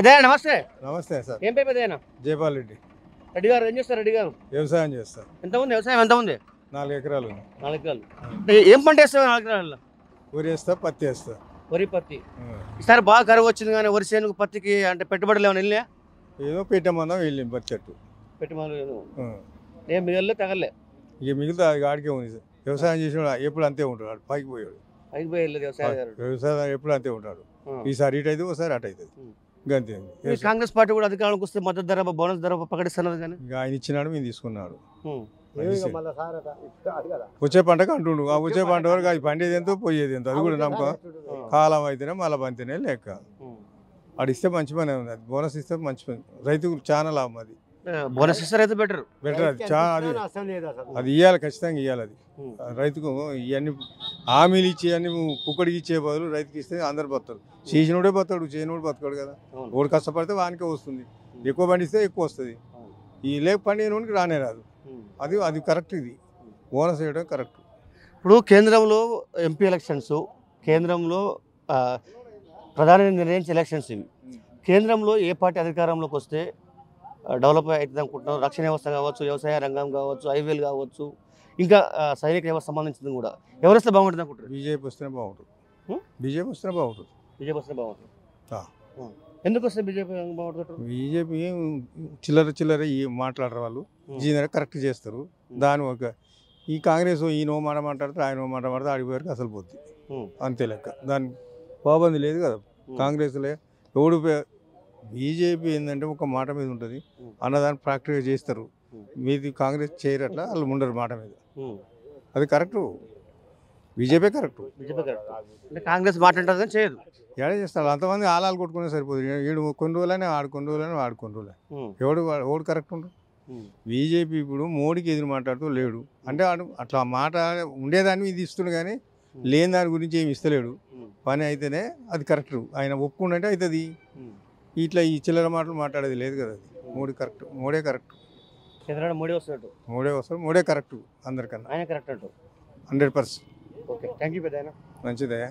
పెద్దయ్య నమస్తే. నమస్తే సార్. ఏం పేరు పెద్దయ్య? జయపాల్ రెడ్డి. రెడ్డి గారు ఏం చేస్తారు? రెడ్డి గారు వ్యవసాయం చేస్తారు. ఎంత ఉంది వ్యవసాయం? ఎంత ఉంది? 4 ఎకరాలు. 4 ఎకరాలు. ఏం పంట వేస్తావు 4 ఎకరాల్లో? వరి వేస్తా, పత్తి వేస్తా. వరి, పత్తి. ఈసారి బాగా కరువు వచ్చింది కానీ వరి చేనుకు పత్తికి అంటే పెట్టుబడులు ఏమైనా వెళ్ళా? ఏదో పెట్టమన్నా వెళ్ళింది పత్తి చెట్టు. పెట్టుబడులు ఏం మిగలే తగలే? ఇక మిగతా అది ఆడికే ఉంది. వ్యవసాయం చేసిన ఎప్పుడు అంతే ఉంటాడు, పైకి పోయాడు. పైకి పోయి వ్యవసాయం ఎప్పుడు అంతే ఉంటాడు. ఈసారి ఇటు అవుతుంది, ఒకసారి అటు అవుతుంది. అంతే. కాంగ్రెస్ పార్టీ కూడా అధికారంలోకి వస్తే మద్దతు ధర, బోనస్ ధర ప్రకటిస్తున్నారు కానీ ఇక ఆయన ఇచ్చినాడు, మేము తీసుకున్నాడు. వచ్చే పంటకు అంటుండు. ఆ వచ్చే పంట వరకు అది పండేది ఎంతో పోయేది ఎంతో, అది కూడా నమ్మకం. కాలం అయితేనే మళ్ళీ బంతేనే లెక్క. అది ఇస్తే మంచి పని ఉంది. అది బోనస్ ఇస్తే మంచి పని, రైతుకు చాలా లాభం. అది బోనస్ ఇస్తే అయితే బెటర్. అది చాలా అది ఇవ్వాలి, ఖచ్చితంగా ఇవ్వాలి. అది రైతుకు ఇవన్నీ హామీలు ఇచ్చి అన్ని కుక్కడికి ఇచ్చే బదులు రైతుకి ఇస్తే అందరు బతాడు. చేసినోడే బతాడు, చేయనోడు బతకాడు కదా. ఓడి కష్టపడితే వానికే వస్తుంది. ఎక్కువ పండిస్తే ఎక్కువ వస్తుంది. ఈ లేక పండినోడికి రానే రాదు. అది అది కరెక్ట్. ఇది బోనస్ వేయడం కరెక్ట్. ఇప్పుడు కేంద్రంలో ఎంపీ ఎలక్షన్స్, కేంద్రంలో ప్రధాని నిర్ణయించే ఎలక్షన్స్ ఇవి. కేంద్రంలో ఏ పార్టీ అధికారంలోకి వస్తే డెవలప్ అవుతుంది అనుకుంటున్నాం? రక్షణ వ్యవస్థ కావచ్చు, వ్యవసాయ రంగం కావచ్చు, హైవేలు కావచ్చు, ఇంకా సైనిక వ్యవస్థ సంబంధించింది కూడా ఎవరు వస్తే బాగుంటుంది అనుకుంటారు? బీజేపీ వస్తేనే బాగుంటుంది. బీజేపీ వస్తేనే బాగుంటుంది. బీజేపీ వస్తే బాగుంటుంది. ఎందుకు వస్తే బీజేపీ బాగుంటుంది? బీజేపీ చిల్లర మాట్లాడరు వాళ్ళు. జీనర కరెక్ట్ చేస్తారు. దాని ఒక ఈ కాంగ్రెస్ ఈయన మాట మాట్లాడితే ఆయన మాట మాట్లాడితే ఆడిపోయారు అసలు పోద్ది. అంతే లెక్క. దాని పాబంది లేదు కదా కాంగ్రెస్లే. ఎవడు బీజేపీ ఏంటంటే ఒక మాట మీద ఉంటుంది, అన్నదాన్ని ప్రాక్టికల్ చేస్తారు. మీది కాంగ్రెస్ చేయరు, అట్లా వాళ్ళు ఉండరు మాట మీద. అది correct. BJP correct. BJP correct అంటే కాంగ్రెస్ మాట్లాడుతుంది కానీ చేయదు. ఏడా చేస్తారు అంతమంది ఆలాలు కొట్టుకునే సరిపోతుంది. ఈడు కొన్ని రోజులనే ఆడుకొని రోజులని ఆడుకొని రోజులే. ఎవడు కరెక్ట్ ఉండదు. బీజేపీ ఇప్పుడు మోడీకి ఎదురు మాట్లాడుతూ లేడు అంటే అట్లా మాట ఉండేదాన్ని ఇది ఇస్తుండు కానీ లేని దాని గురించి ఏమి ఇస్తలేడు. పని అయితేనే అది కరెక్ట్. ఆయన ఒప్పుకుంటే అవుతుంది. ఇట్లా ఈ చిల్లర మాటలు మాట్లాడేది లేదు కదా. అది మోడీ కరెక్ట్. మోడే కరెక్ట్. మోడీ వస్తాడు. మోడే కరెక్ట్ అందరికన్నా. ఆయన కరెక్ట్ అంటూ 100%. ఓకే, థ్యాంక్ యూ పెద్ద. మంచిదే.